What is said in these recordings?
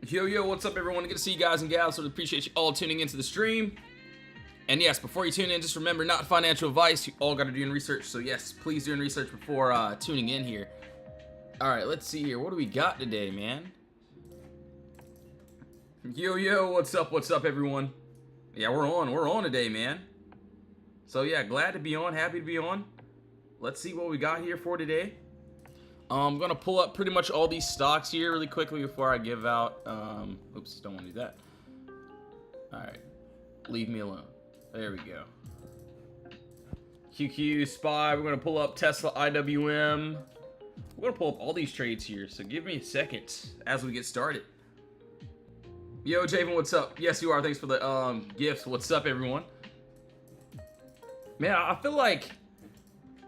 Yo, what's up, everyone? Good to see you guys and gals. So appreciate you all tuning into the stream. And yes, before you tune in, just remember, not financial advice. You all got to do your research. So yes, please do your research before tuning in here. All right, let's see here. What do we got today, man? Yo, what's up, everyone? Yeah, we're on today, man. So yeah, glad to be on, happy to be on. Let's see what we got here for today. I'm gonna pull up pretty much all these stocks here really quickly before I give out. Oops, don't want to do that. All right, leave me alone. There we go. QQ, SPY. We're gonna pull up Tesla, IWM. We're gonna pull up all these trades here. So give me a second as we get started. Yo, Javen, what's up? Yes, you are. Thanks for the gifts. What's up, everyone? Man, I feel like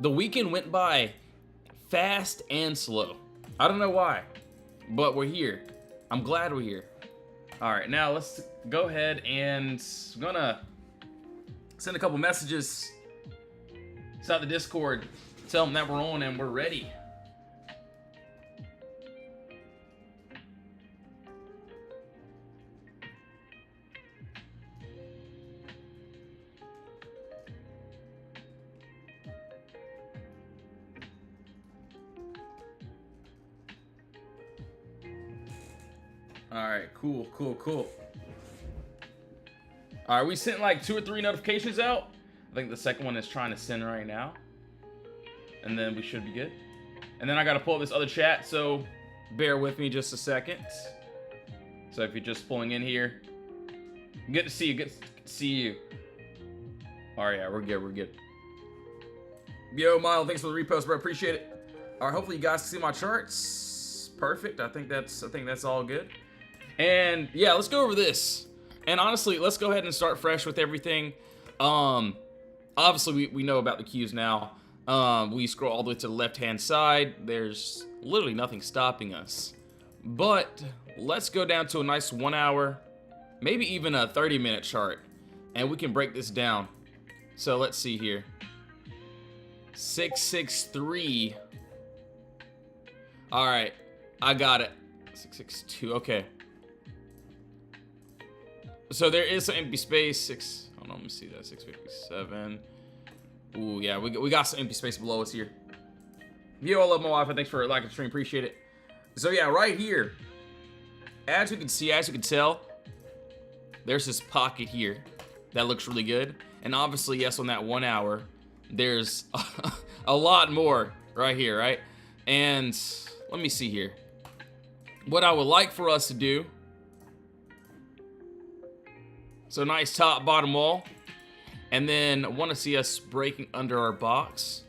the weekend went by fast and slow. I don't know why, but we're here. I'm glad we're here. All right, now let's go ahead and I'm gonna send a couple messages inside the Discord, tell them that we're on and we're ready. All right, cool. All right, we sent like 2 or 3 notifications out. I think the second one is trying to send right now. And then we should be good. And then I got to pull up this other chat, so bear with me just a second. So if you're just pulling in here, good to see you, good to see you. All right, yeah, we're good. Yo, Mile, thanks for the repost, bro, appreciate it. All right, hopefully you guys can see my charts. Perfect, I think that's all good. And yeah, let's go over this. And honestly, let's go ahead and start fresh with everything. Obviously, we know about the Qs now. We scroll all the way to the left-hand side. There's literally nothing stopping us. But let's go down to a nice 1 hour, maybe even a 30-minute chart. And we can break this down. So let's see here. 663. All right, I got it. 662, okay. So there is some empty space. Hold on, let me see that. 657. Ooh, yeah, we got some empty space below us here. Yo, I love my Wi-Fi. Thanks for liking the stream. Appreciate it. So yeah, right here, as you can see, as you can tell, there's this pocket here that looks really good. And obviously, yes, on that 1 hour, there's a lot more right here, right? And let me see here. What I would like for us to do. So nice top, bottom wall. And then I want to see us breaking under our box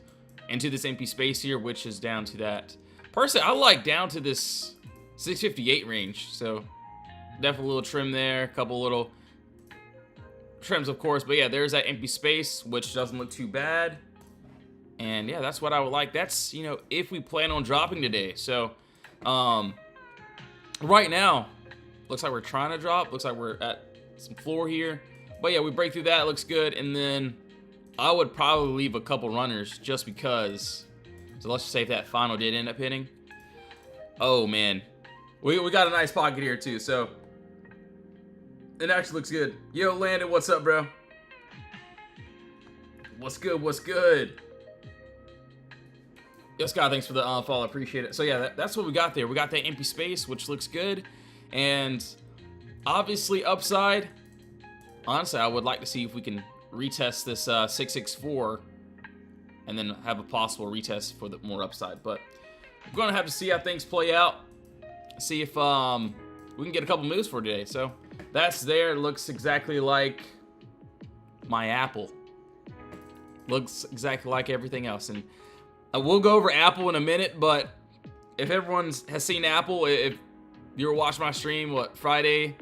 into this empty space here, which is down to that. Personally, I like down to this 658 range. So definitely a little trim there, a couple little trims, of course. But yeah, there's that empty space, which doesn't look too bad. And yeah, that's what I would like. That's, you know, if we plan on dropping today. So right now, looks like we're trying to drop. Looks like we're at some floor here. But yeah, we break through that. Looks good. And then I would probably leave a couple runners just because. So let's just say if that final did end up hitting. Oh, man. We got a nice pocket here, too. So it actually looks good. Yo, Landon, what's up, bro? What's good? Yo, Scott, thanks for the follow. Appreciate it. So yeah, that's what we got there. We got that empty space, which looks good. And obviously upside, honestly, I would like to see if we can retest this 664 and then have a possible retest for the more upside. But we're going to have to see how things play out. See if we can get a couple moves for today. So that's there. It looks exactly like my Apple. Looks exactly like everything else. And we'll go over Apple in a minute, but if everyone has seen Apple, if you were watching my stream, Friday,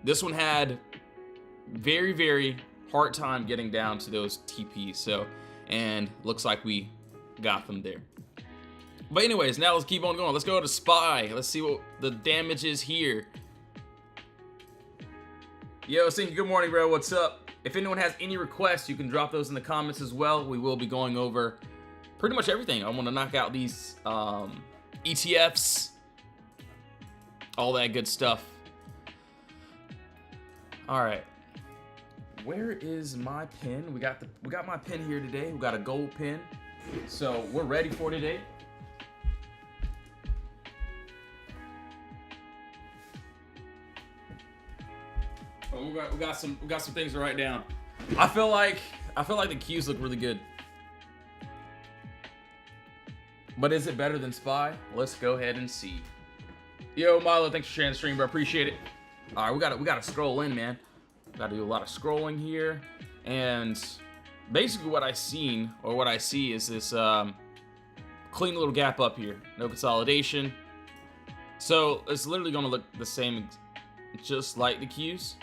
this one had very, very hard time getting down to those TPs. So, and looks like we got them there. But anyways, now let's keep on going. Let's go to SPY. Let's see what the damage is here. Yo, Sinky, good morning, bro. What's up? If anyone has any requests, you can drop those in the comments as well. We will be going over pretty much everything. I want to knock out these ETFs. all that good stuff. All right, where is my pin? We got my pin here today. We got a gold pin, so we're ready for today. Oh, we got some things to write down. I feel like the cues look really good. But is it better than Spy? Let's go ahead and see. Yo, Milo, thanks for sharing the stream, bro. Appreciate it. All right, we gotta scroll in, man. Got to do a lot of scrolling here, and basically what I see is this clean little gap up here. No consolidation. So it's literally gonna look the same, just like the cues.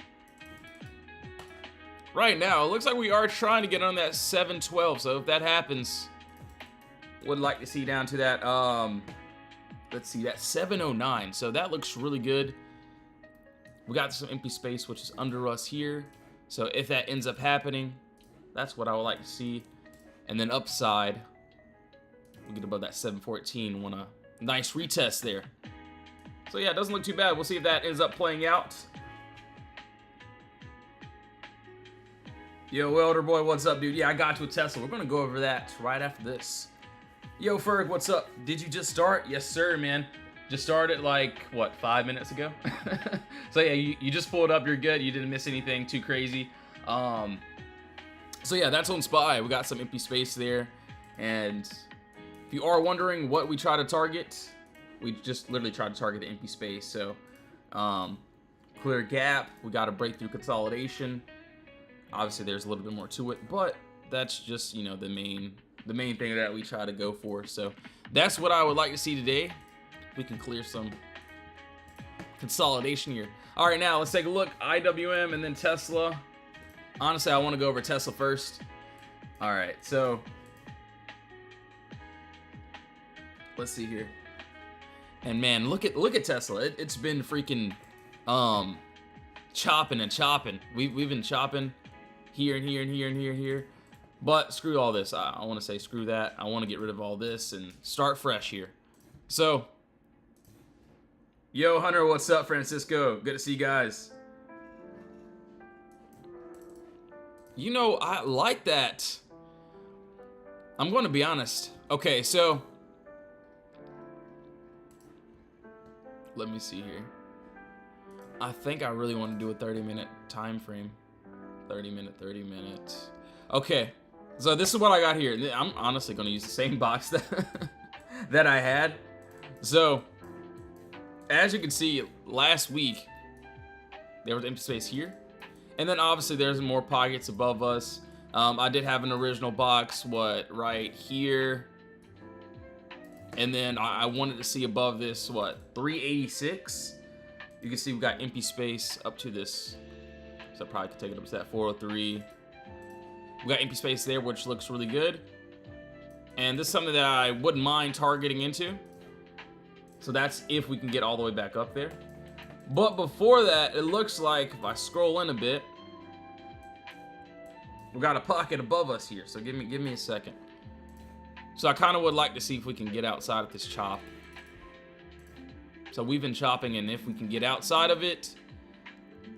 Right now, it looks like we are trying to get on that 712. So if that happens, would like to see down to that, let's see, that 709. So that looks really good. We got some empty space, which is under us here. So if that ends up happening, that's what I would like to see. And then upside, we get above that 714. Want a nice retest there. So yeah, it doesn't look too bad. We'll see if that ends up playing out. Yo, Welder Boy, what's up, dude? Yeah, I got to a Tesla. We're gonna go over that right after this. Yo, Ferg, what's up? Did you just start? Yes, sir, man. Just started like, what, 5 minutes ago? So yeah, you just pulled up, you're good. You didn't miss anything too crazy. So yeah, that's on Spy. We got some empty space there. And if you are wondering what we try to target, we just literally try to target the empty space. So clear gap, we got a breakthrough consolidation. Obviously there's a little bit more to it, but that's just, you know, the main thing that we try to go for. So that's what I would like to see today. We can clear some consolidation here. All right, now let's take a look. IWM and then Tesla. Honestly, I want to go over Tesla first. All right, so let's see here. And man, look at Tesla. It's been freaking chopping and chopping. We've been chopping here and here and here and here and here. But screw all this. I want to say screw that. I want to get rid of all this and start fresh here. So, yo, Hunter, what's up, Francisco? Good to see you guys. You know, I like that. I'm going to be honest. Okay, so let me see here. I think I really want to do a 30-minute time frame. 30 minute. Okay, so this is what I got here. I'm honestly going to use the same box that I had. So, as you can see, last week, there was empty space here. And then obviously there's more pockets above us. I did have an original box, right here. And then I wanted to see above this, 386. You can see we got empty space up to this. So I probably could take it up to that 403. We got empty space there, which looks really good. And this is something that I wouldn't mind targeting into. So that's if we can get all the way back up there. But before that, it looks like if I scroll in a bit, we got a pocket above us here. So give me a second. So I kind of would like to see if we can get outside of this chop. So we've been chopping, and if we can get outside of it,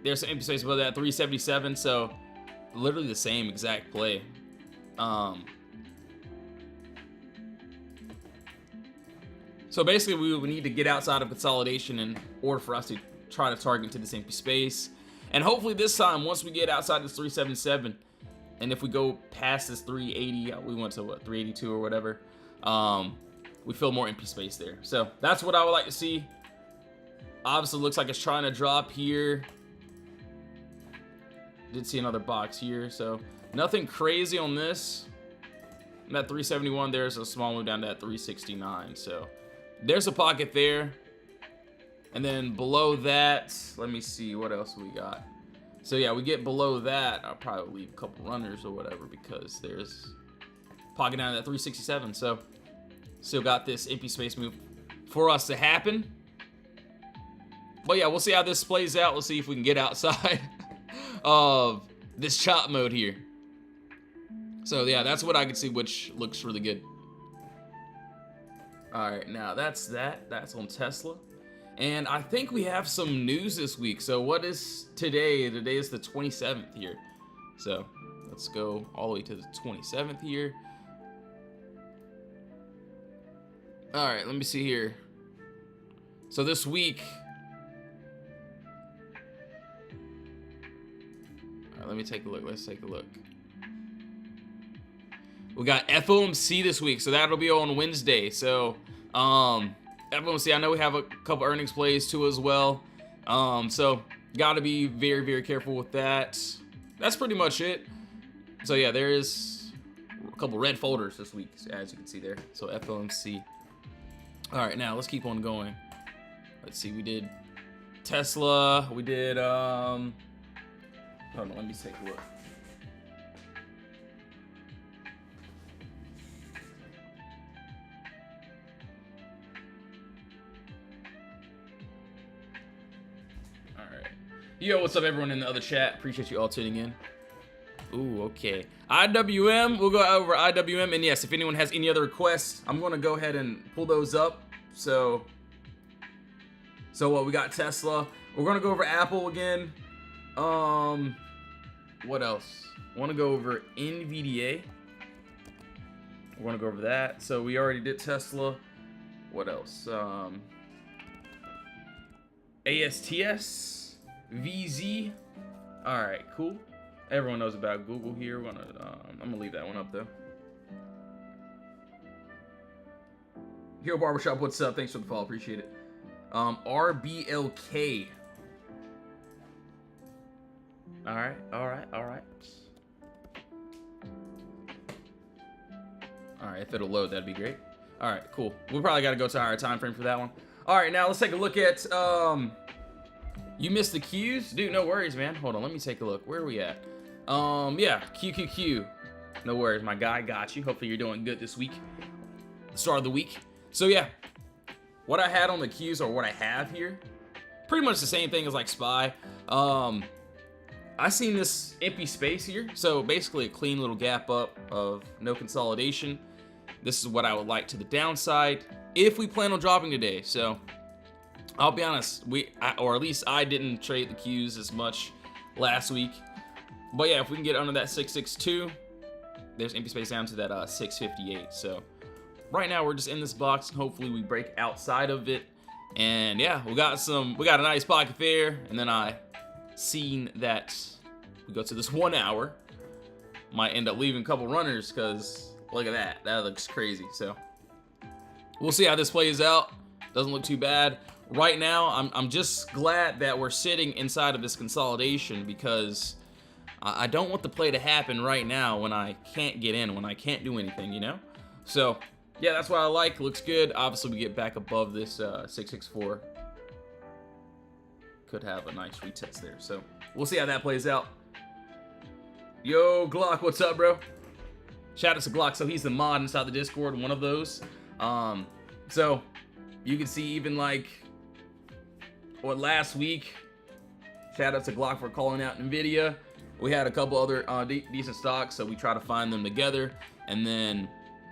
there's some empty space above that 377. So literally the same exact play. So basically, we would need to get outside of consolidation in order for us to try to target to this empty space. And hopefully this time, once we get outside this 377, and if we go past this 380, we went to what, 382 or whatever, we feel more empty space there. So that's what I would like to see. Obviously, looks like it's trying to drop here. Did see another box here, so nothing crazy on this. And that 371, there's a small move down to that 369. So there's a pocket there. And then below that, let me see what else we got. So yeah, we get below that. I'll probably leave a couple runners or whatever because there's pocket down to that 367. So still got this empty space move for us to happen. But yeah, we'll see how this plays out. We'll see if we can get outside of this chop mode here. So yeah, that's what I can see, which looks really good. All right, now that's on Tesla. And I think we have some news this week. So what is today? Today is the 27th here. So let's go all the way to the 27th here. All right, let me see here. So this week, all right, let me take a look. Let's take a look. We got FOMC this week, so that'll be on Wednesday. So FOMC, I know we have a couple earnings plays too as well. So gotta be very, very careful with that. That's pretty much it. So yeah, there is a couple red folders this week, as you can see there. So FOMC. All right, now let's keep on going. Let's see, we did Tesla. We did, hold on, let me take a look. All right. Yo, what's up, everyone in the other chat? Appreciate you all tuning in. Ooh, okay. IWM, we'll go over IWM, and yes, if anyone has any other requests, I'm gonna go ahead and pull those up. So what, we got Tesla. We're gonna go over Apple again. What else? I wanna go over NVDA. We're gonna go over that. So we already did Tesla. What else? ASTS, VZ. All right, cool. Everyone knows about Google here. I'm gonna leave that one up though. Hero Barbershop, what's up? Thanks for the follow, appreciate it. RBLK. All right. All right, if it'll load, that'd be great. All right, cool. We probably got to go to a higher time frame for that one. All right, now let's take a look at. You missed the Qs, dude. No worries, man. Hold on, let me take a look. Where are we at? Yeah, QQQ. No worries, my guy. Got you. Hopefully you're doing good this week. The start of the week. So yeah, what I had on the Qs, or what I have here, pretty much the same thing as like SPY. I seen this empty space here, so basically a clean little gap up of no consolidation. This is what I would like to the downside if we plan on dropping today. So I'll be honest, or at least I didn't trade the Qs as much last week. But yeah, if we can get under that 662, there's empty space down to that 658. So right now we're just in this box, and hopefully we break outside of it. And yeah, we got a nice pocket there. And then I seen that we go to this 1 hour. Might end up leaving a couple runners, because look at that. That looks crazy. So we'll see how this plays out. Doesn't look too bad. Right now, I'm just glad that we're sitting inside of this consolidation, because I don't want the play to happen right now when I can't get in, when I can't do anything, you know? So yeah, that's what I like. Looks good. Obviously, we get back above this 664. Could have a nice retest there. So we'll see how that plays out. Yo, Glock, what's up, bro? Shout out to Glock. So he's the mod inside the Discord, one of those. So you can see even like last week. Shout out to Glock for calling out NVIDIA. We had a couple other decent stocks, so we try to find them together, and then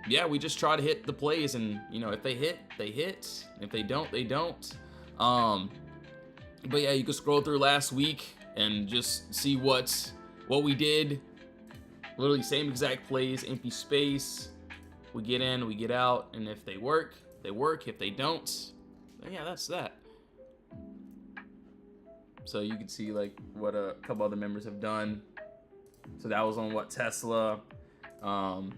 yeah, we just try to hit the plays, and you know, if they hit, they hit. If they don't, they don't. But yeah, you can scroll through last week and just see what we did. Literally same exact plays, empty space. We get in, we get out, and if they work, they work. If they don't, then yeah, that's that. So you can see like what a couple other members have done. So that was on what, Tesla. So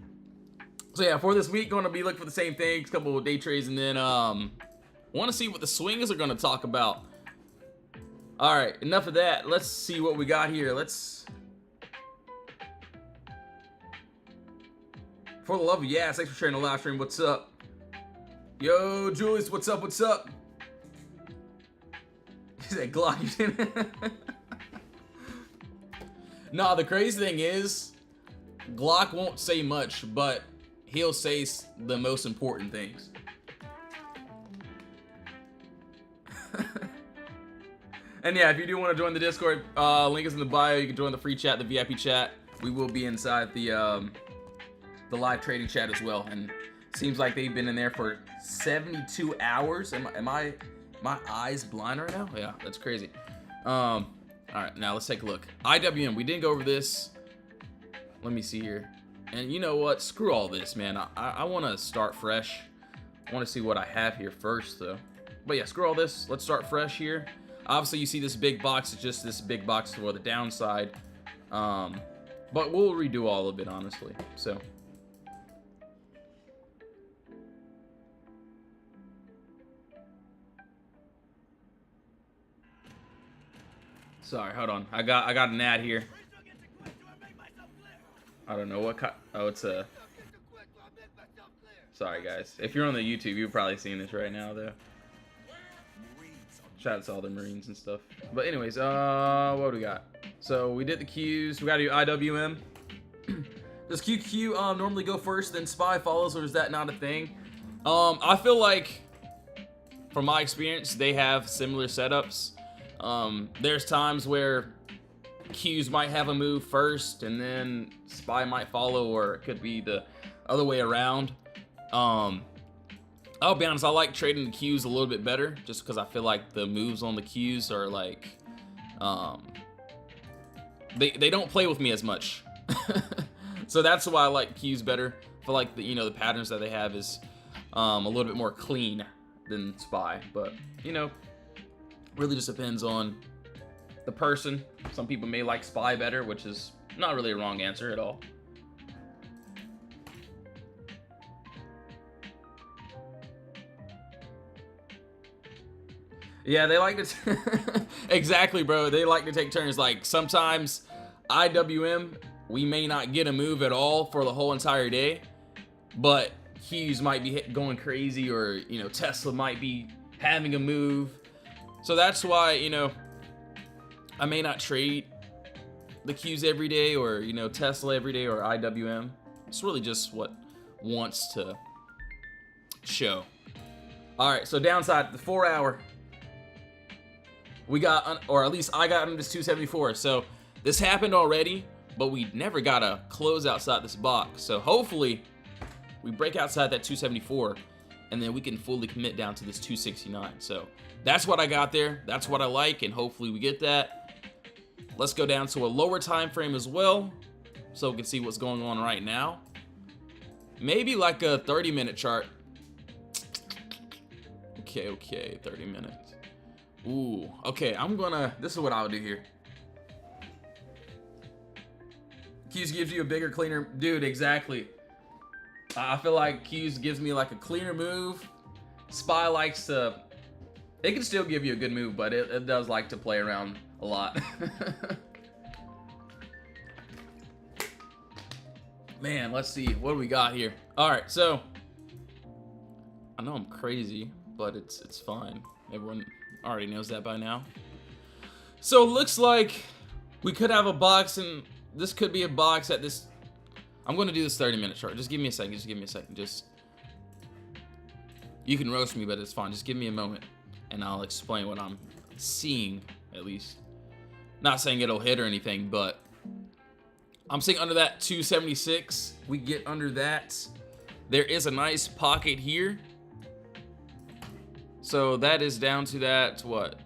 yeah, for this week, going to be looking for the same things, couple of day trades, and then want to see what the swingers are going to talk about. All right, enough of that. Let's see what we got here. For the love of yes, thanks for sharing the live stream. What's up? Yo, Julius, what's up? What's up? He said Glock, you didn't. Nah, the crazy thing is, Glock won't say much, but he'll say the most important things. And yeah, if you do want to join the Discord, link is in the bio. You can join the free chat, the VIP chat. We will be inside the live trading chat as well. And seems like they've been in there for 72 hours. Am I my eyes blind right now? Yeah, that's crazy. All right, now let's take a look. IWM, we didn't go over this. Let me see here. And you know what? Screw all this, man. I want to start fresh. I want to see what I have here first, though. But yeah, screw all this. Let's start fresh here. Obviously, you see this big box. It's just this big box for the downside. But we'll redo all of it, honestly. So. Sorry, hold on. I got an ad here. I don't know what oh, it's a. Sorry, guys. If you're on the YouTube, you've probably seen this right now, though. Shout out to all the Marines and stuff. But anyways, what do we got? So we did the Qs. We gotta do IWM. Does QQ normally go first, then Spy follows, or is that not a thing? I feel like, from my experience, they have similar setups. There's times where Qs might have a move first, and then Spy might follow, or it could be the other way around. I'll be honest, I like trading the Qs a little bit better, just because I feel like the moves on the Qs are like, they don't play with me as much. So that's why I like Qs better. I feel like the patterns that they have is a little bit more clean than Spy, but really just depends on the person. Some people may like Spy better, which is not really a wrong answer at all. Yeah, they like to exactly, bro. They like to take turns. Like sometimes IWM, we may not get a move at all for the whole entire day, but Hughes might be going crazy, or Tesla might be having a move. So that's why I may not trade the Qs every day, or Tesla every day, or IWM. It's really just what wants to show. All right, so downside, the 4 hour. We got, or at least I got under this 274. So this happened already, but we never got a close outside this box. So hopefully we break outside that 274, and then we can fully commit down to this 269. So that's what I got there. That's what I like, and hopefully we get that. Let's go down to a lower time frame as well, so we can see what's going on right now. Maybe like a 30-minute chart. Okay, 30 minutes. Ooh, okay, this is what I would do here. Qs gives you a bigger, cleaner, dude, exactly. I feel like Qs gives me like a cleaner move. Spy likes to, it can still give you a good move, but it does like to play around a lot. Man, let's see, what do we got here? All right, so, I know I'm crazy, but it's fine. Everyone already knows that by now. So it looks like we could have a box, and this could be a box at this. I'm going to do this 30-minute chart. Just give me a second. You can roast me, but it's fine. Just give me a moment, and I'll explain what I'm seeing, at least. Not saying it'll hit or anything, but I'm seeing under that 276. We get under that. There is a nice pocket here. So that is down to that, what,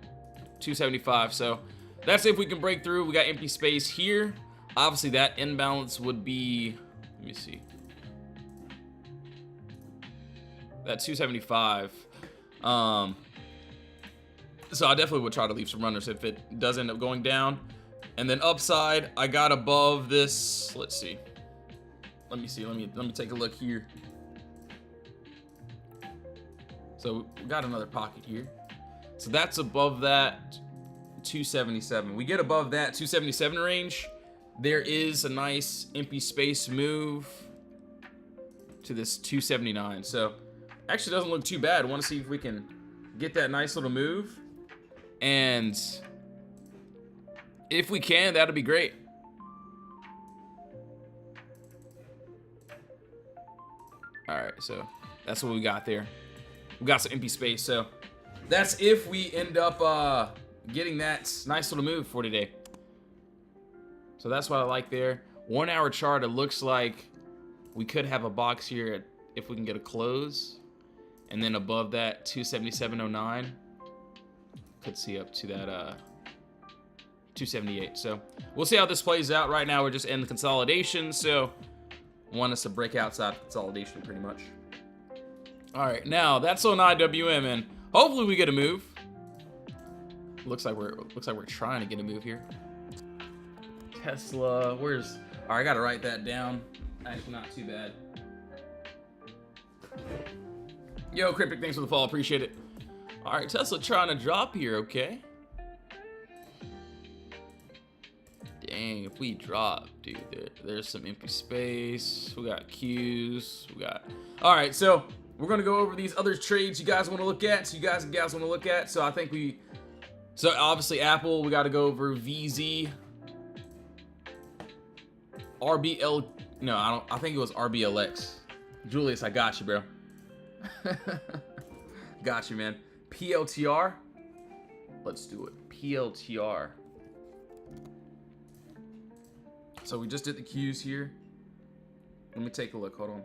275. So that's if we can break through. We got empty space here. Obviously that imbalance would be, let me see, that 275. So I definitely would try to leave some runners if it does end up going down. And then upside, I got above this, let's see. Let me take a look here. So we got another pocket here. So that's above that 277. We get above that 277 range. There is a nice empty space move to this 279. So actually doesn't look too bad. I want to see if we can get that nice little move. And if we can, that'll be great. All right, so that's what we got there. We got some empty space, so that's if we end up getting that nice little move for today. So that's what I like there. 1 hour chart, it looks like we could have a box here if we can get a close. And then above that, 277.09. could see up to that 278. So we'll see how this plays out. Right now we're just in the consolidation, so want us to break outside consolidation pretty much. All right, now that's on IWM, and hopefully we get a move. Looks like we're trying to get a move here. Tesla, where's? All right, I gotta write that down. Actually, not too bad. Yo, Cryptic, thanks for the follow, appreciate it. All right, Tesla trying to drop here, okay? Dang, if we drop, dude, there's some empty space. We got Qs, we got. All right, so we're gonna go over these other trades you guys want to look at. So you guys and gals want to look at. So I think so obviously Apple, we got to go over VZ, RBL. No, I think it was RBLX. Julius, I got you, bro. Got you, man. PLTR. Let's do it. PLTR. So we just did the Qs here. Let me take a look. Hold on.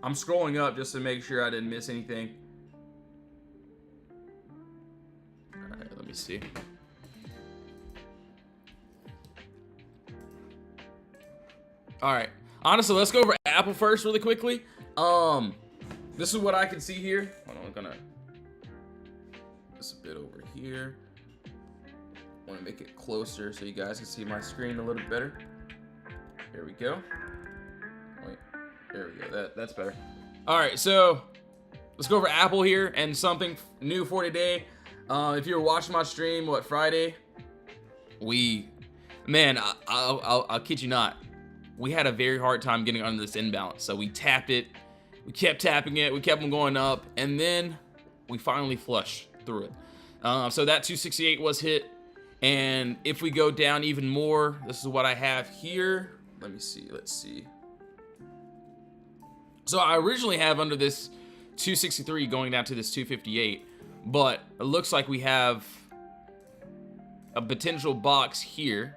I'm scrolling up just to make sure I didn't miss anything. All right, let me see. All right. Honestly, let's go over Apple first really quickly. This is what I can see here. Hold on, I'm gonna this a bit over here. I want to make it closer so you guys can see my screen a little better. There we go. Wait, there we go. That's better. All right, so let's go over Apple here and something new for today. If you were watching my stream, what, Friday? I'll kid you not. We had a very hard time getting under this imbalance. So we tapped it. We kept tapping it. We kept them going up. And then we finally flushed through it. So that 268 was hit. And if we go down even more, this is what I have here. Let me see. Let's see. So I originally have under this 263 going down to this 258. But it looks like we have a potential box here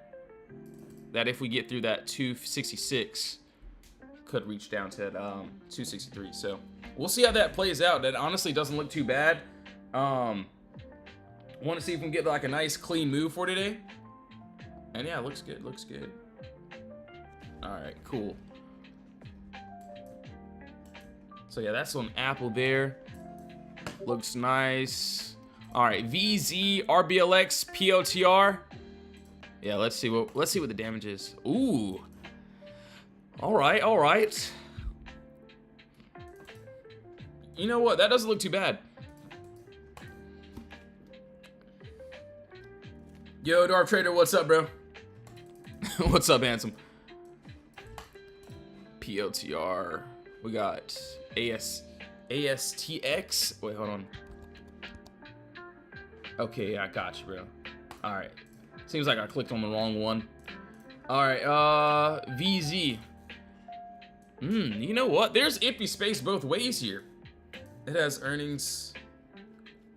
that if we get through that 266 could reach down to 263. So we'll see how that plays out. That honestly doesn't look too bad. Want to see if we can get like a nice clean move for today. And yeah, looks good, looks good. All right, cool. So yeah, that's on Apple there. Looks nice. All right, VZ, RBLX, POTR. Yeah, let's see what the damage is. Ooh. All right, all right. You know what? That doesn't look too bad. Yo, Dark Trader, what's up, bro? What's up, handsome? POTR. We got ASTX. Wait, hold on. Okay, I got you, bro. All right. Seems like I clicked on the wrong one. All right, VZ. You know what? There's empty space both ways here. It has earnings.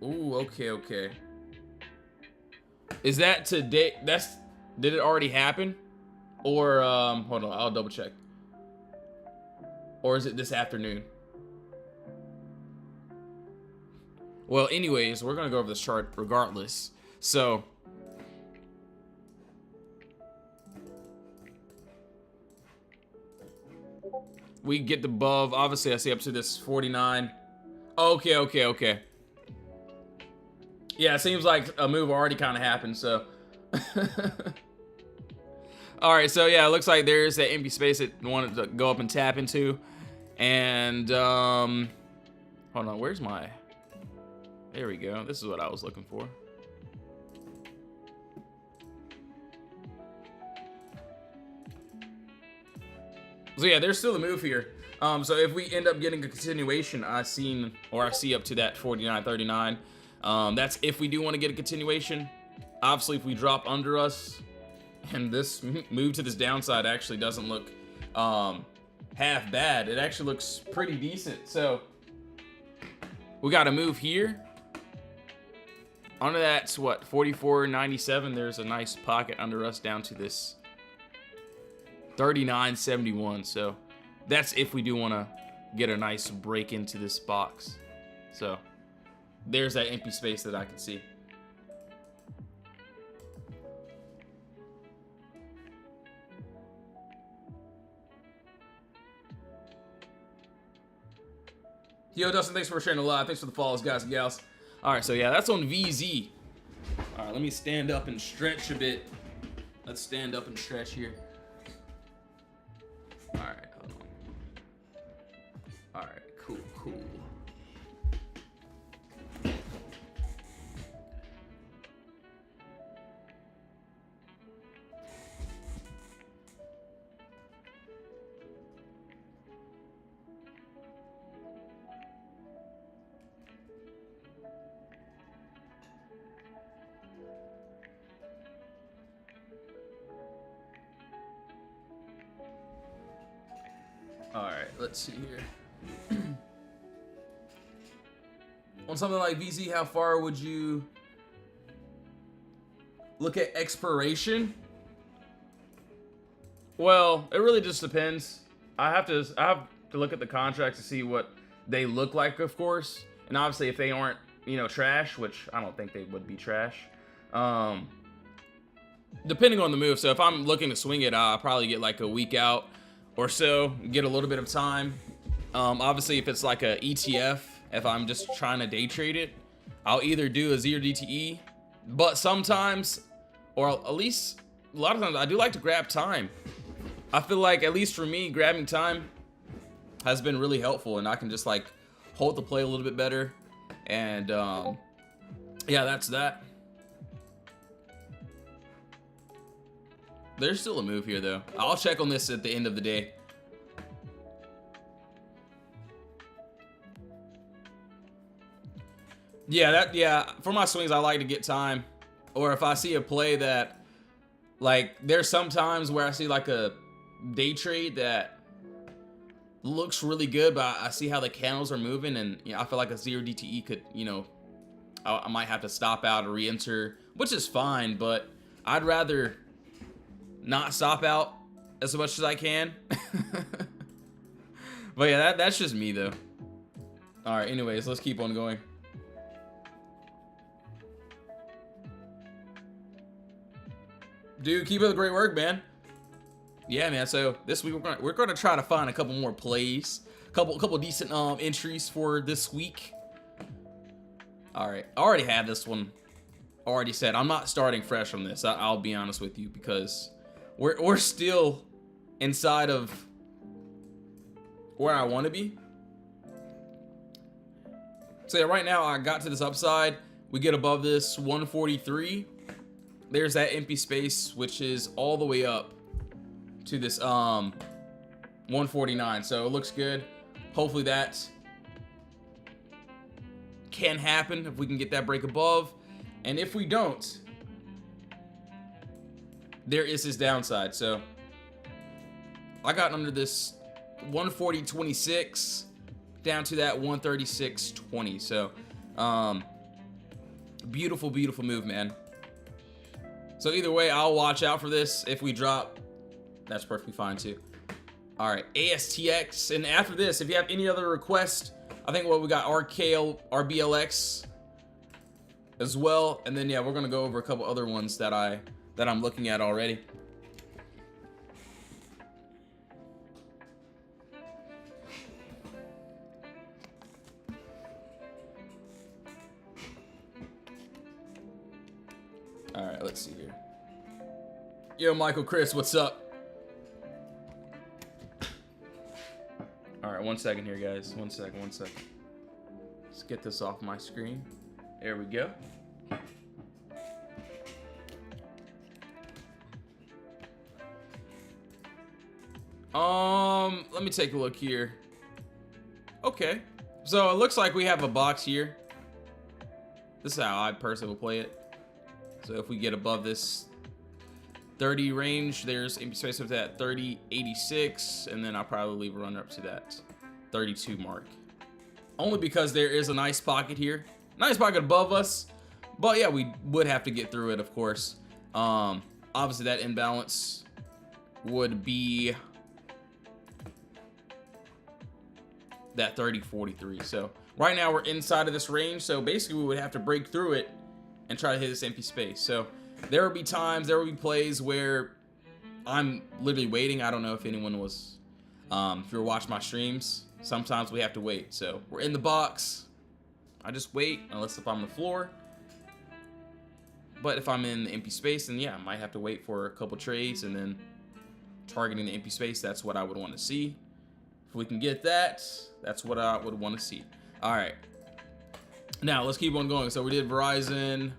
Ooh, okay, okay. Is that today? Did it already happen? Or hold on, I'll double check. Or is it this afternoon? Well, anyways, we're gonna go over this chart regardless. So we get the above. Obviously, I see up to this 49. Okay, okay, okay. Yeah, it seems like a move already kind of happened, so. All right, so yeah, it looks like there's that empty space that wanted to go up and tap into. And, hold on, where's my, there we go. This is what I was looking for. So yeah, there's still a move here. So if we end up getting a continuation, I see up to that 49.39. That's if we do want to get a continuation. Obviously, if we drop under us, and this move to this downside actually doesn't look half bad. It actually looks pretty decent. So we got a move here. Under that's what, 44.97. There's a nice pocket under us down to this 39.71. So that's if we do want to get a nice break into this box. So there's that empty space that I can see. Yo, Dustin, thanks for sharing the live. Thanks for the follows, guys and gals. All right, so yeah, that's on VZ. All right, let me stand up and stretch a bit. Let's stand up and stretch here. All right, hold on. All right, cool. All right, let's see here. On something like VZ, how far would you look at expiration? Well, it really just depends. I have to look at the contracts to see what they look like, of course. And obviously, if they aren't, trash, which I don't think they would be trash. Depending on the move. So if I'm looking to swing it, I'll probably get like a week out or so, get a little bit of time. Obviously, if it's like a ETF, if I'm just trying to day trade it, I'll either do a 0 DTE, but sometimes, or at least a lot of times, I do like to grab time. I feel like, at least for me, grabbing time has been really helpful, and I can just like hold the play a little bit better. And yeah, that's that. There's still a move here, though. I'll check on this at the end of the day. Yeah, for my swings, I like to get time. Or if I see a play that, like, there's some times where I see like a day trade that looks really good, but I see how the candles are moving, and I feel like a 0 DTE could, I might have to stop out or re-enter, which is fine, but I'd rather not stop out as much as I can. But yeah, that's just me though. All right, anyways, let's keep on going. Dude, keep up the great work, man. Yeah, man, so this week we're gonna try to find a couple more plays, couple decent entries for this week. All right, I already had this one already said. I'm not starting fresh from this, I'll be honest with you, because we're still inside of where I want to be. So yeah, right now I got to this upside. We get above this 143. There's that empty space, which is all the way up to this 149. So it looks good. Hopefully that can happen if we can get that break above. And if we don't, there is his downside. So I got under this 140.26 down to that 136.20. So beautiful move, man. So either way, I'll watch out for this. If we drop, that's perfectly fine too. All right, ASTX. And after this, if you have any other requests, I think we got RBLX as well. And then yeah, we're gonna go over a couple other ones that I'm looking at already. All right, let's see here. Yo, Michael Chris, what's up? All right, 1 second here, guys. 1 second. Let's get this off my screen. There we go. Let me take a look here. Okay, so it looks like we have a box here. This is how I personally will play it. So if we get above this 30 range, there's empty space with that 30.86, and then I'll probably run up to that 32 mark. Only because there is a nice pocket here. Nice pocket above us. But yeah, we would have to get through it, of course. Obviously that imbalance would be that 30.43. So right now we're inside of this range. So basically we would have to break through it and try to hit this empty space. So there will be times, there will be plays where I'm literally waiting. I don't know if anyone was, if you're watching my streams, sometimes we have to wait. So we're in the box. I just wait, unless if I'm on the floor. But if I'm in the empty space, then yeah, I might have to wait for a couple trades, and then targeting the empty space, that's what I would want to see. If we can get that, that's what I would want to see. All right. Now, let's keep on going. So we did Verizon.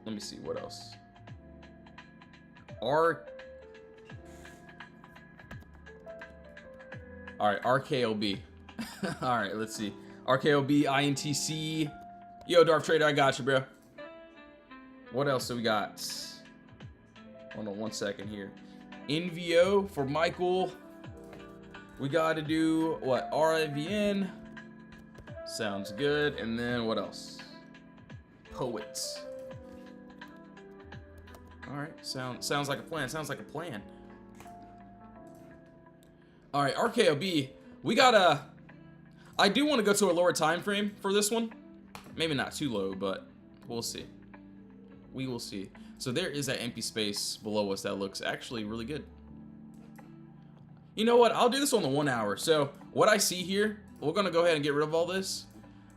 Let me see, what else? All right, RKLB. All right, let's see. RKLB, INTC. Yo, Darth Trader, I got you, bro. What else do we got? Hold on one second here. NVO for Michael. We got to do, what, RIVN. Sounds good. And then what else? Poets. All right, sounds like a plan. Sounds like a plan. All right, RKOB. We gotta. I do want to go to a lower time frame for this one. Maybe not too low, but we'll see. We will see. So there is that empty space below us that looks actually really good. You know what? I'll do this on the 1 hour. So what I see here, we're gonna go ahead and get rid of all this.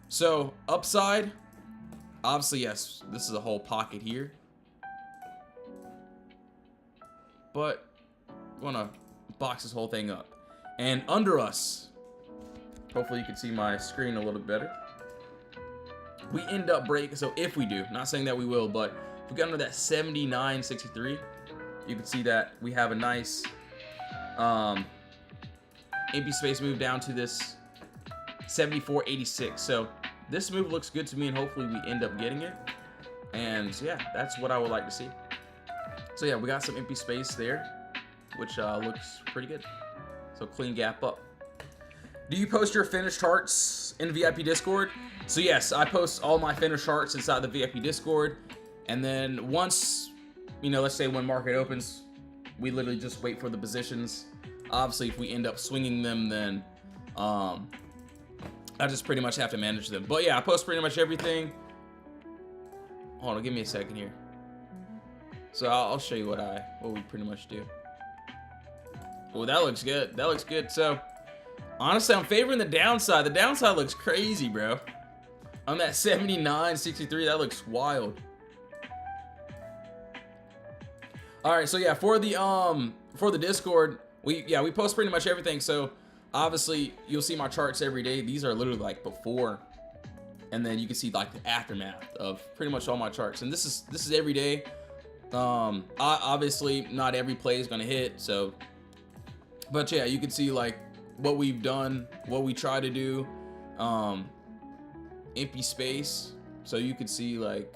So upside, obviously yes, this is a whole pocket here. But I'm gonna box this whole thing up. And under us, hopefully you can see my screen a little bit better. We end up breaking, so if we do, not saying that we will, but if we get under that 79.63, you can see that we have a nice empty space move down to this 74.86. So this move looks good to me, and hopefully we end up getting it. And yeah, that's what I would like to see. So yeah, we got some empty space there, which looks pretty good. So clean gap up. Do you post your finished charts in VIP Discord? So yes, I post all my finished charts inside the VIP Discord. And then once, you know, let's say when market opens, we literally just wait for the positions. Obviously, if we end up swinging them, then I just pretty much have to manage them. But yeah, I post pretty much everything. Hold on, give me a second here. So I'll show you what we pretty much do. Oh, that looks good. That looks good. So honestly, I'm favoring the downside. The downside looks crazy, bro. On that 79.63, that looks wild. All right, so yeah, for the Discord, we post pretty much everything. So obviously, you'll see my charts every day. These are literally like before, and then you can see like the aftermath of pretty much all my charts. And this is every day. Obviously not every play is gonna hit, so, but yeah, you can see like what we've done, what we try to do. Empty space, so you could see like,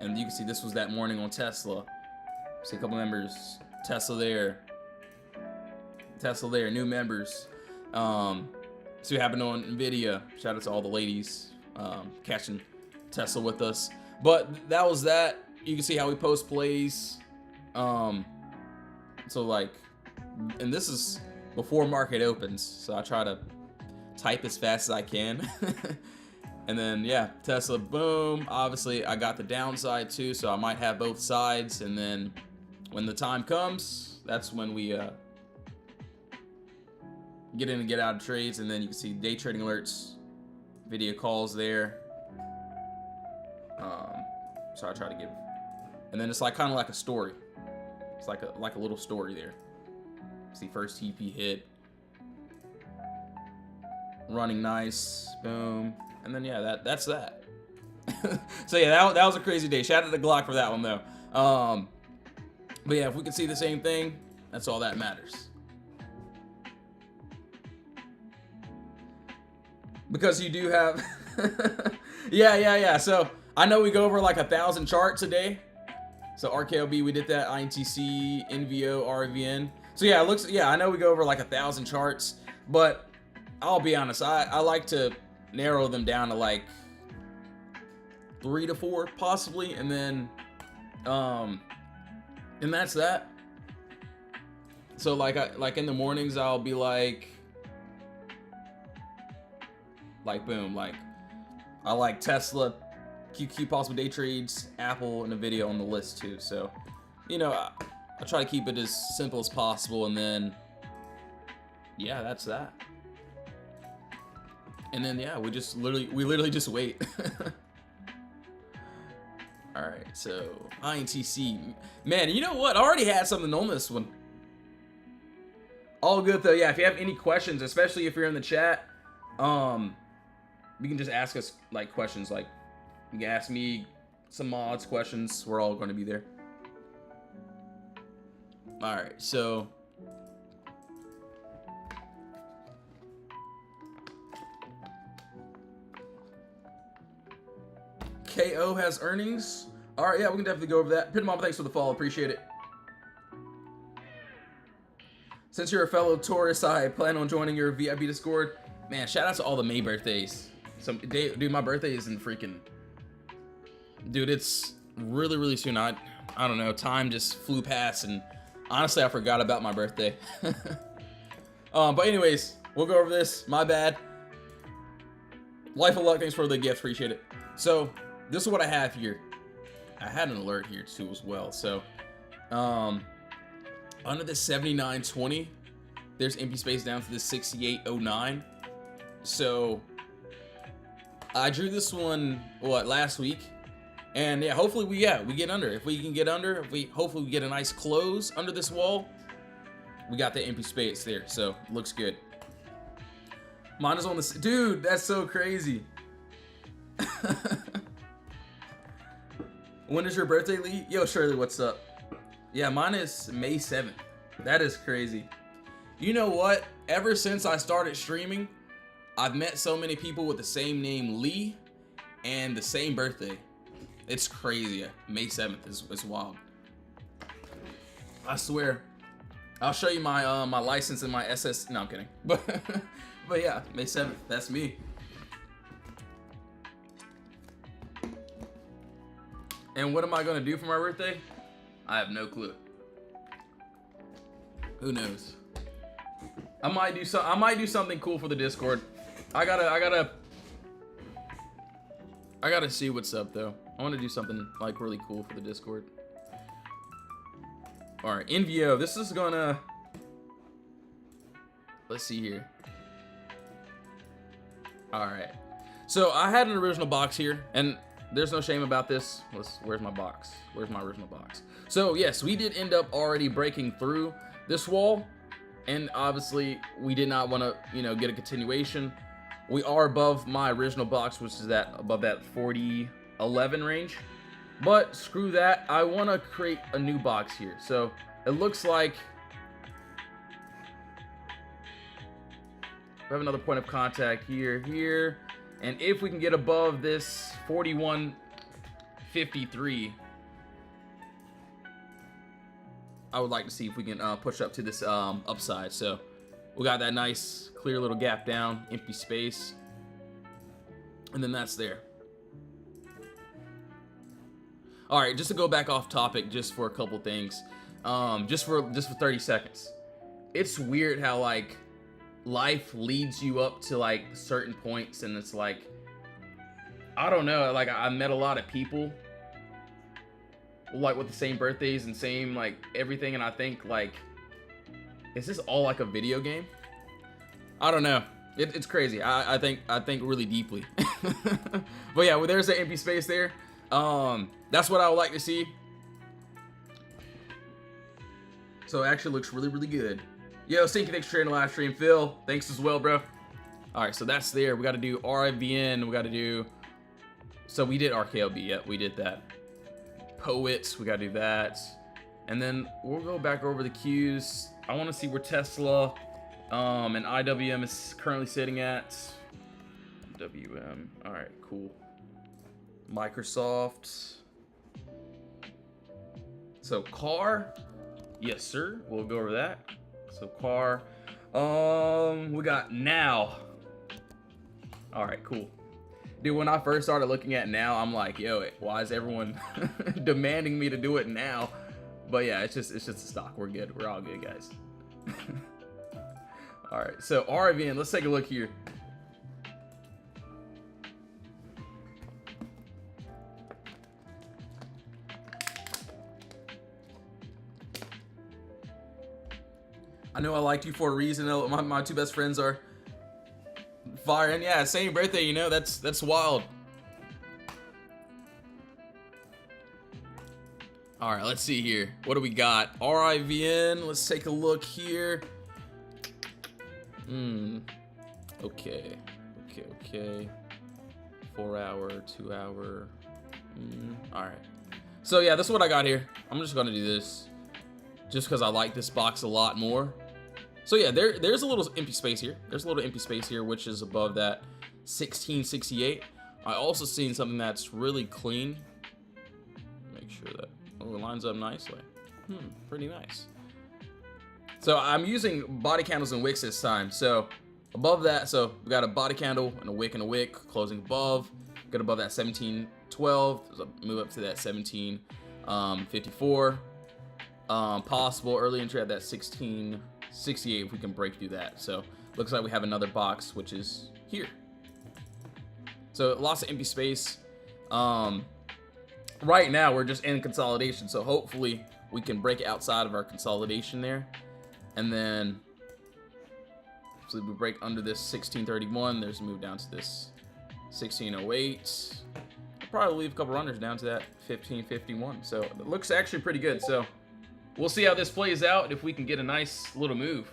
and you can see this was that morning on Tesla. See a couple members, Tesla there, new members. See what happened on Nvidia. Shout out to all the ladies catching Tesla with us. But that was that. You can see how we post plays. So like, and this is before market opens, so I try to type as fast as I can. And then yeah, Tesla, boom. Obviously I got the downside too, so I might have both sides. And then when the time comes, that's when we get in and get out of trades. And then you can see day trading alerts, video calls there. So I try to give, and then it's like kind of like a story. It's like a little story there. See, first TP hit, running nice, boom, and then yeah, that's that. So yeah, that was a crazy day. Shout out to Glock for that one though. But yeah, if we can see the same thing, that's all that matters. Because you do have, yeah. So I know we go over like 1,000 charts a day. So RKLB, we did that. INTC, NVO, RVN. So yeah, it looks, yeah, I know we go over like 1,000 charts, but I'll be honest, I like to narrow them down to like 3 to 4 possibly, and then and that's that. So like in the mornings I'll be like boom, like I like Tesla, QQ possible day trades, Apple, and a video on the list too. So, you know, I try to keep it as simple as possible, and then yeah, that's that. And then yeah, we literally just wait. All right, so INTC, man, you know what? I already had something on this one. All good though. Yeah, if you have any questions, especially if you're in the chat, you can just ask us like questions. Like you can ask me some mods questions. We're all going to be there. All right, so KO has earnings. All right, yeah, we can definitely go over that. Pitmom, thanks for the follow. Appreciate it. Since you're a fellow tourist, I plan on joining your VIP Discord. Man, shout out to all the May birthdays. Dude, my birthday is in freaking... Dude, it's really soon. I don't know. Time just flew past, and honestly, I forgot about my birthday. But anyways, we'll go over this. My bad. Life of luck. Thanks for the gift. Appreciate it. So, this is what I have here. I had an alert here, too, as well. So, under the 7920, there's empty space down to the 6809. So I drew this one last week, and yeah, hopefully we get under. If we can get under, hopefully we get a nice close under this wall. We got the empty space there, so looks good. Mine is on the dude. That's so crazy. When is your birthday, Lee? Yo, Shirley, what's up? Yeah, mine is May 7th. That is crazy. You know what? Ever since I started streaming, I've met so many people with the same name, Lee, and the same birthday. It's crazy. May 7th is wild. I swear. I'll show you my my license and my SS. No, I'm kidding. But yeah, May 7th. That's me. And what am I gonna do for my birthday? I have no clue. Who knows? I might do something cool for the Discord. I gotta see what's up though. I want to do something like really cool for the Discord. All right, NVO. This is gonna. Let's see here. All right. So I had an original box here, and there's no shame about this. Where's my box? Where's my original box? So yes, we did end up already breaking through this wall, and obviously we did not want to, get a continuation. We are above my original box, which is above that 4011 range. But screw that. I want to create a new box here. So it looks like we have another point of contact here, and if we can get above this 4153. I would like to see if we can push up to this upside. So we got that nice clear little gap down, empty space, and then that's there. All right, just to go back off topic, just for a couple things, just for 30 seconds. It's weird how like life leads you up to like certain points, and it's like, I don't know, like I met a lot of people like with the same birthdays and same like everything, and I think like, is this all like a video game? I don't know. It's crazy. I think really deeply. But yeah, well, there's the empty space there. That's what I would like to see. So it actually looks really good. Yo, Stinky, thanks for sharing the live stream. Phil, thanks as well, bro. All right, so that's there. We got to do RIVN. We got to do. So we did RKLB. Yeah, we did that. Poets, we gotta do that, and then we'll go back over the queues. I want to see where Tesla and IWM is currently sitting at. WM, all right, cool. Microsoft. So car, yes sir, we'll go over that. So car, we got now. All right, cool. Dude, when I first started looking at now, I'm like, yo, why is everyone demanding me to do it now? But yeah, it's just a stock. We're good. We're all good, guys. All right, so RVN, let's take a look here. I know I liked you for a reason. My two best friends are fire, and yeah, same birthday. You know, that's wild. All right, let's see here. What do we got? RIVN. Let's take a look here. Okay. 4 hour, 2 hour. All right. So yeah, this is what I got here. I'm just gonna do this just because I like this box a lot more. So yeah, there's a little empty space here. There's a little empty space here, which is above that 1668. I also seen something that's really clean. Make sure that it lines up nicely. Pretty nice. So I'm using body candles and wicks this time. So above that, so we got a body candle and a wick closing above. Get above that 1712. There's a move up to that 1754. Possible early entry at that 1668 if we can break through that. So looks like we have another box, which is here. So lots of empty space. Right now we're just in consolidation, so hopefully we can break it outside of our consolidation there, and then so we break under this 1631. There's a move down to this 1608. I'll probably leave a couple runners down to that 1551. So it looks actually pretty good. So we'll see how this plays out, if we can get a nice little move.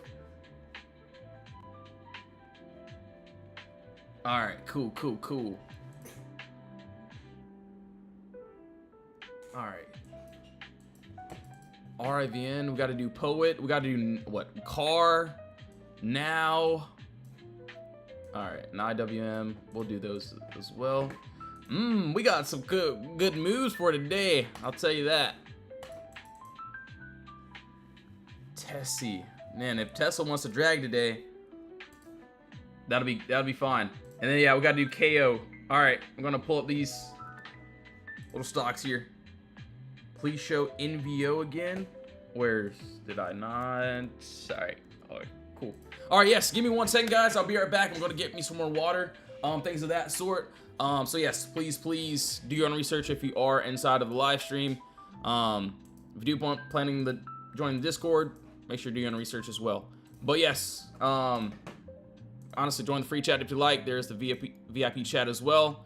All right, cool. All right. RIVN, we got to do Poet. We got to do what? Car. Now. All right, and IWM. We'll do those as well. We got some good moves for today. I'll tell you that. Tessie, man, if Tesla wants to drag today, that'll be fine. And then yeah, we got to do KO. All right, I'm gonna pull up these little stocks here. Please show NVO again. Where did I not? All right. Cool. All right, yes, give me 1 second, guys. I'll be right back. I'm gonna get me some more water, things of that sort. So yes, please do your own research if you are inside of the live stream. If you do planning to join the Discord, make sure to do your own research as well. But yes, honestly, join the free chat if you like. There's the VIP chat as well,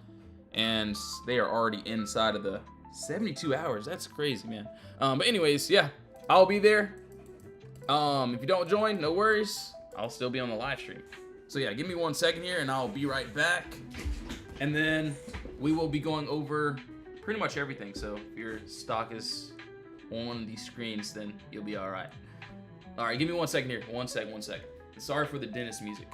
and they are already inside of the 72 hours. That's crazy, man. But anyways, yeah, I'll be there. If you don't join, no worries. I'll still be on the live stream. So yeah, give me 1 second here and I'll be right back. And then we will be going over pretty much everything. So if your stock is on one of these screens, then you'll be all right. All right, give me 1 second here. One sec. Sorry for the dentist music.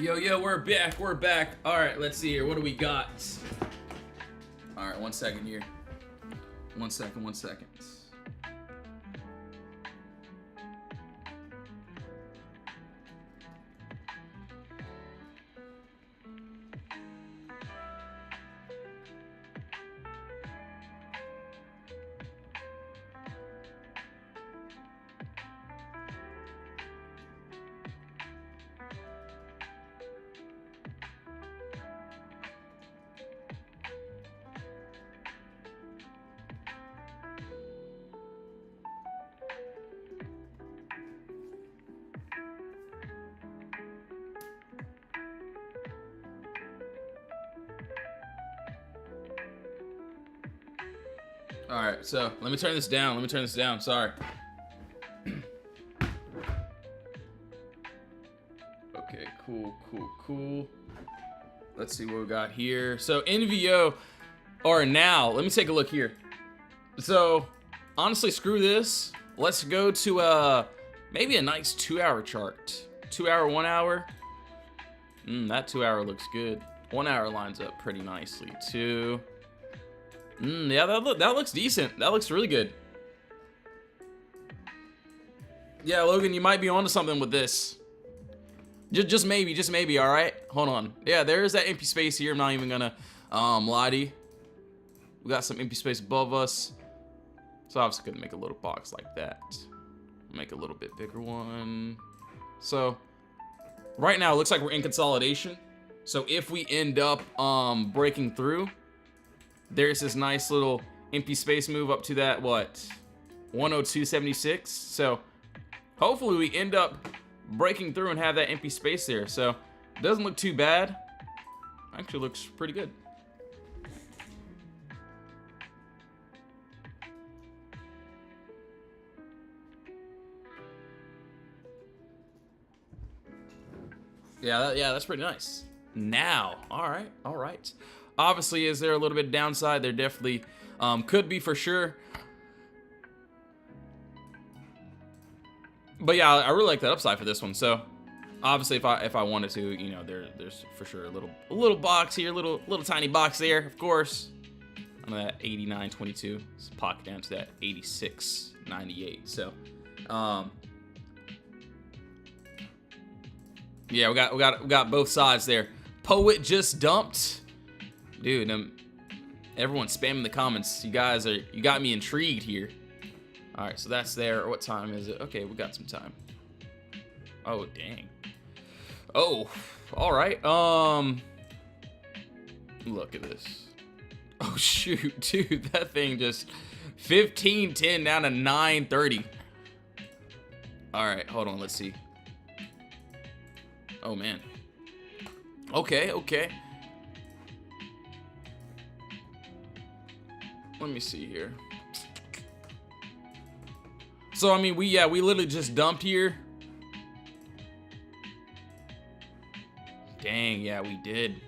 Yo, we're back. All right, let's see here. What do we got? All right, 1 second here. 1 second, 1 second. All right, so let me turn this down. Let me turn this down. Sorry. Okay, cool. Let's see what we got here. So NVO, or now, let me take a look here. So honestly, screw this. Let's go to maybe a nice 2-hour chart. 2 hour, 1 hour. That 2 hour looks good. 1 hour lines up pretty nicely too. Yeah, that looks decent. That looks really good. Yeah, Logan, you might be onto something with this. Just maybe, all right? Hold on. Yeah, there is that empty space here. I'm not even gonna lie to you. We got some empty space above us. So obviously couldn't make a little box like that. Make a little bit bigger one. So right now it looks like we're in consolidation. So if we end up breaking through, there's this nice little empty space move up to that, what, 102.76. So hopefully we end up breaking through and have that empty space there. So it doesn't look too bad. Actually looks pretty good. Yeah, that's pretty nice. Now, all right. Obviously, is there a little bit of downside? There definitely could be for sure. But yeah, I really like that upside for this one. So obviously, if I wanted to, you know, there's for sure a little box here, little tiny box there, of course. On that 89.22, let's pocket down to that 86.98. So yeah, we got both sides there. Poet just dumped. Dude, everyone's spamming the comments. You got me intrigued here. All right, so that's there. What time is it? Okay, we got some time. Oh, dang. Oh, all right. Look at this. Oh, shoot, dude, that thing just 15.10 down to 9.30. All right, hold on, let's see. Oh, man. Okay. Let me see here. So I mean, we literally just dumped here. Dang, yeah, we did.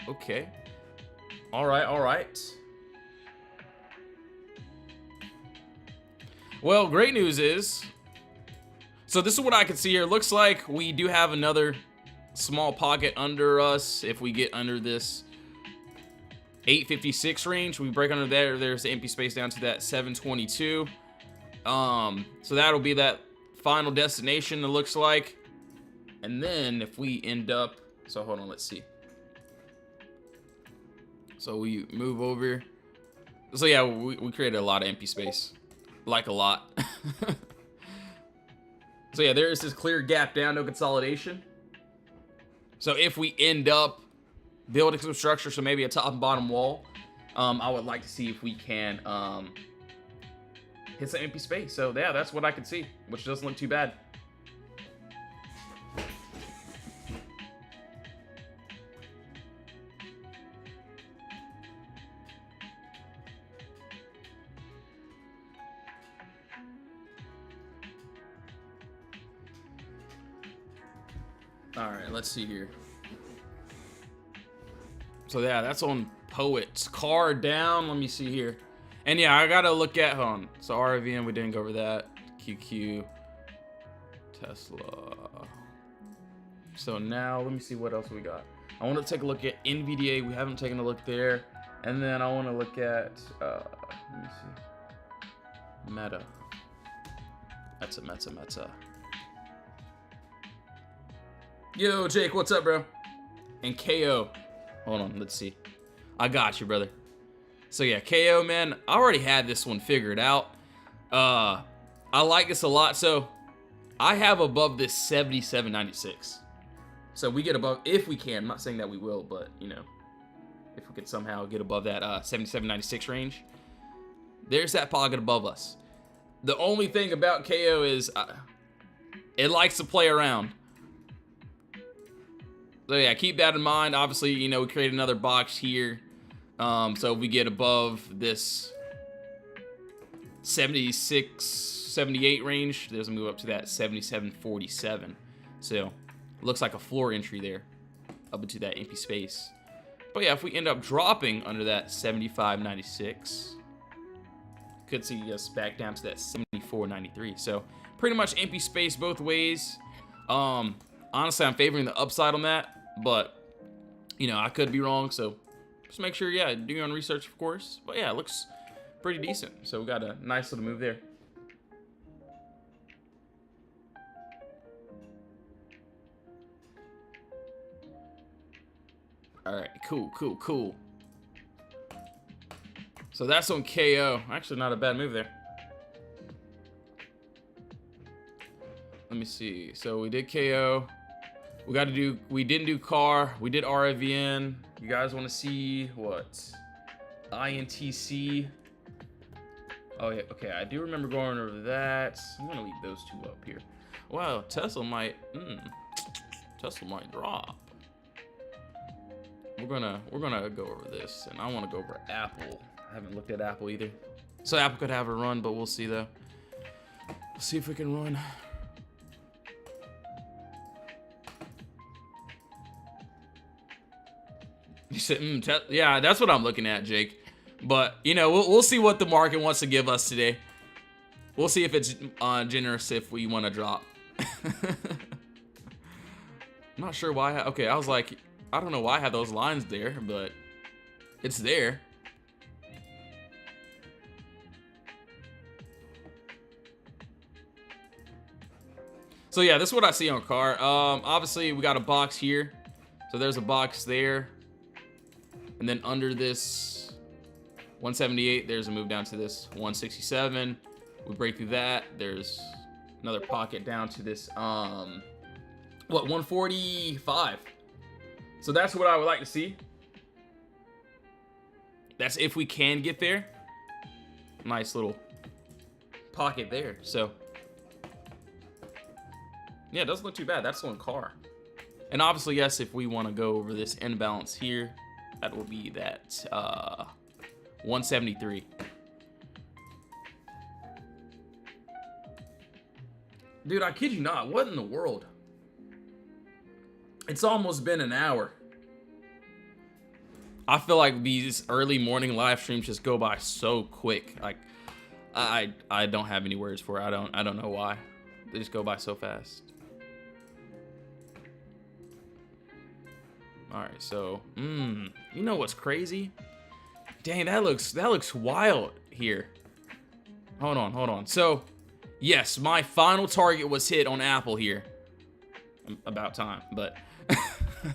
Okay. All right. Well, great news is, so this is what I can see here. Looks like we do have another small pocket under us. If we get under this 856 range, we break under there, there's the empty space down to that 722. So that'll be that final destination, it looks like. And then if we end up, so hold on, let's see. So we move over. So yeah, we created a lot of empty space, like a lot. So yeah, there is this clear gap down, no consolidation. So if we end up building some structure, so maybe a top and bottom wall, I would like to see if we can hit some empty space. So yeah, that's what I can see, which doesn't look too bad. All right, let's see here. So yeah, that's on Poets. Car down, let me see here. And yeah, I gotta look at, hold on. So RVM, we didn't go over that. QQ, Tesla. So now, let me see what else we got. I want to take a look at NVDA. We haven't taken a look there. And then I want to look at, let me see, meta. Meta. Yo, Jake, what's up, bro? And KO. Hold on, let's see. I got you, brother. So yeah, KO, man, I already had this one figured out. I like this a lot. So I have above this 77.96. So we get above, if we can. I'm not saying that we will, but, you know, if we could somehow get above that 77.96 range. There's that pocket above us. The only thing about KO is it likes to play around. So yeah, keep that in mind. Obviously, you know, we create another box here. So if we get above this 76, 78 range, there's a move up to that 77.47. So looks like a floor entry there up into that empty space. But yeah, if we end up dropping under that 75.96, could see us back down to that 74.93. So pretty much empty space both ways. Honestly, I'm favoring the upside on that, but you know, I could be wrong. So just make sure, yeah, do your own research, of course. But yeah, it looks pretty decent. So we got a nice little move there. All right, cool. So that's on KO. Actually, not a bad move there. Let me see. So we did KO. We didn't do car. We did RIVN. You guys want to see what? INTC. Oh yeah, okay. I do remember going over that. I'm gonna leave those two up here. Wow, Tesla might drop. We're gonna go over this, and I want to go over Apple. I haven't looked at Apple either. So Apple could have a run, but we'll see though. Let's see if we can run. You said, yeah, that's what I'm looking at, Jake. But you know, we'll see what the market wants to give us today. We'll see if it's generous if we want to drop. I'm not sure why. Okay, I was like, I don't know why I have those lines there, but it's there. So yeah, this is what I see on car. Obviously we got a box here. So there's a box there. And then under this 178, there's a move down to this 167. We break through that. There's another pocket down to this, 145. So that's what I would like to see. That's if we can get there. Nice little pocket there. So yeah, it doesn't look too bad. That's on car. And obviously, yes, if we want to go over this imbalance here, that will be that 173. Dude, I kid you not. What in the world? It's almost been an hour. I feel like these early morning live streams just go by so quick. Like, I don't have any words for it. I don't know why. They just go by so fast. All right, so you know what's crazy? Dang, that looks wild here. Hold on. So, yes, my final target was hit on Apple here. About time, but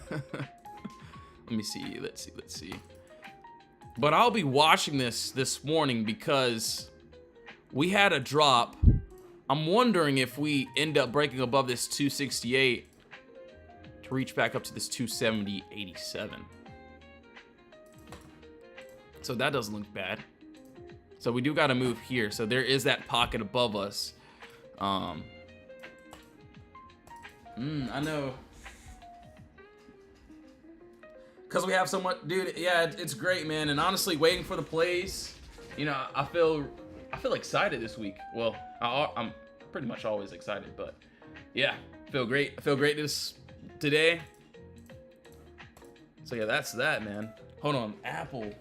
let me see. Let's see. But I'll be watching this morning because we had a drop. I'm wondering if we end up breaking above this 268 to reach back up to this 270.87. So that doesn't look bad. So we do got to move here. So there is that pocket above us. I know. Because we have so much, dude. Yeah, it's great, man. And honestly, waiting for the plays, you know, I feel excited this week. Well, I'm pretty much always excited, but yeah, feel great. I feel great today. So yeah, that's that, man. Hold on, Apple.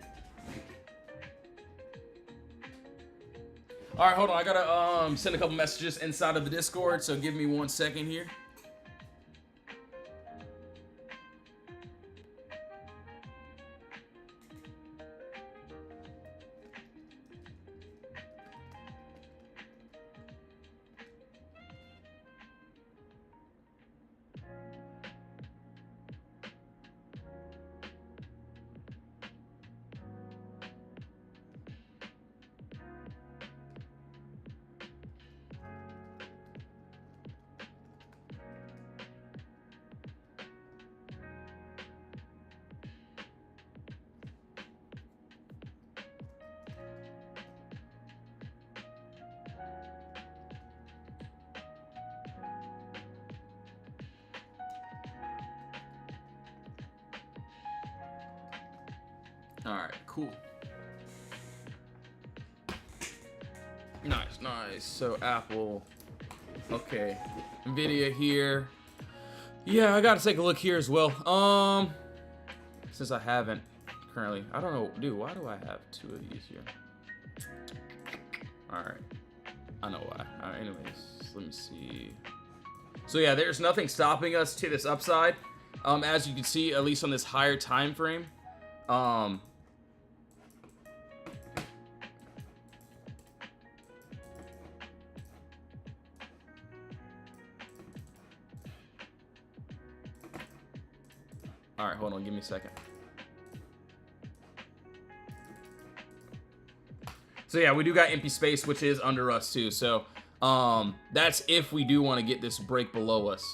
All right, hold on. I gotta send a couple messages inside of the Discord. So give me 1 second here. All right, cool. Nice, nice. So Apple, okay. Nvidia here. Yeah, I gotta take a look here as well. Since I haven't currently, I don't know, dude. Why do I have 2 of these here? All right, I know why. All right, anyways, let me see. So yeah, there's nothing stopping us to this upside. As you can see, at least on this higher time frame. All right, hold on, give me a second. So yeah, we do got empty space, which is under us too. So that's if we do want to get this break below us.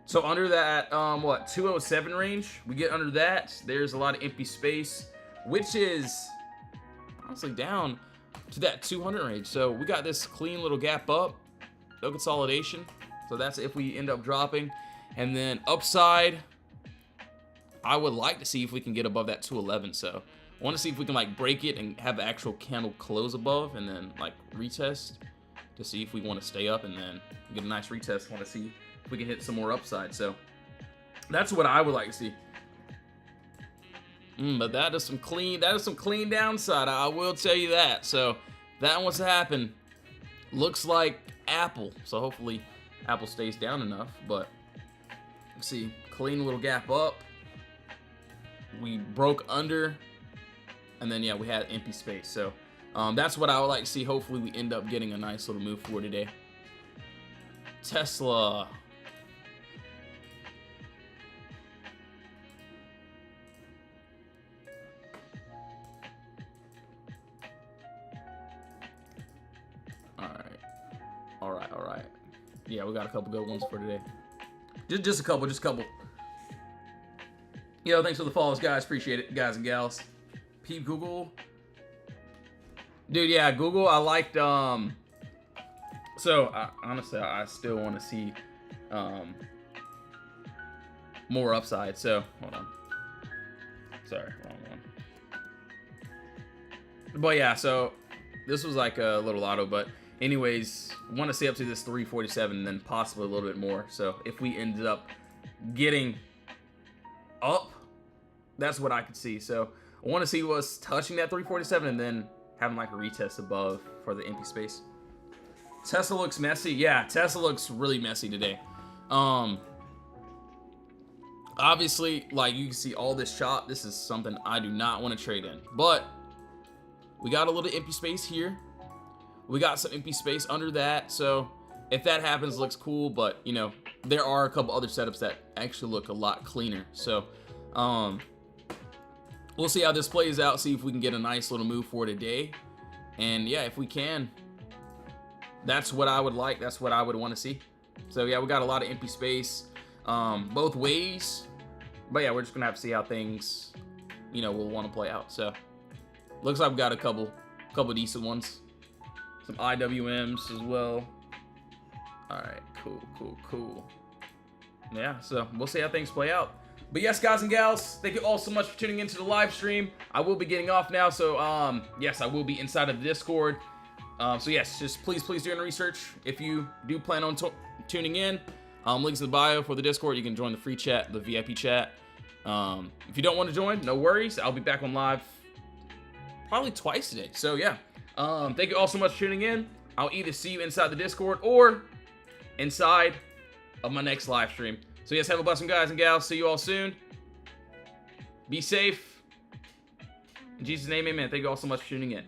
So under that, what, 207 range, we get under that. There's a lot of empty space, which is honestly down to that 200 range. So we got this clean little gap up, no consolidation. So that's if we end up dropping. And then upside, I would like to see if we can get above that 211. So I want to see if we can like break it and have the actual candle close above and then like retest to see if we want to stay up and then get a nice retest. Want to see if we can hit some more upside. So that's what I would like to see. But that is some clean downside. I will tell you that. So that wants to happen. Looks like Apple. So hopefully Apple stays down enough. But let's see, clean little gap up. We broke under. And then, yeah, we had empty space. So that's what I would like to see. Hopefully, we end up getting a nice little move forward today. Tesla. All right. Yeah, we got a couple good ones for today. Just a couple. Yo, thanks for the follows, guys. Appreciate it, guys and gals. Peep Google. Dude, yeah, Google, I liked, honestly, I still want to see, more upside, so, hold on. Sorry, wrong one. But yeah, so, this was like a little auto, but anyways, want to see up to this 347 and then possibly a little bit more, so if we ended up getting up, that's what I could see, so I want to see us touching that 347 and then having like a retest above for the empty space. Tesla looks messy. Yeah, Tesla looks really messy today. Obviously, like you can see all this chop. This is something I do not want to trade in. But we got a little empty space here. We got some empty space under that. So if that happens, it looks cool. But, you know, there are a couple other setups that actually look a lot cleaner. So, we'll see how this plays out, see if we can get a nice little move for today. And yeah, if we can, that's what I would like. That's what I would want to see. So yeah, we got a lot of empty space both ways. But yeah, we're just going to have to see how things, you know, will want to play out. So looks like we've got a couple decent ones. Some IWMs as well. All right, cool. Yeah, so we'll see how things play out. But yes, guys and gals, thank you all so much for tuning into the live stream. I will be getting off now, so yes, I will be inside of the Discord. So yes, just please do your research. If you do plan on tuning in, links in the bio for the Discord. You can join the free chat, the VIP chat. If you don't want to join, no worries. I'll be back on live probably twice today. So yeah, thank you all so much for tuning in. I'll either see you inside the Discord or inside of my next live stream. So yes, have a blessing, guys and gals. See you all soon. Be safe. In Jesus' name, amen. Thank you all so much for tuning in.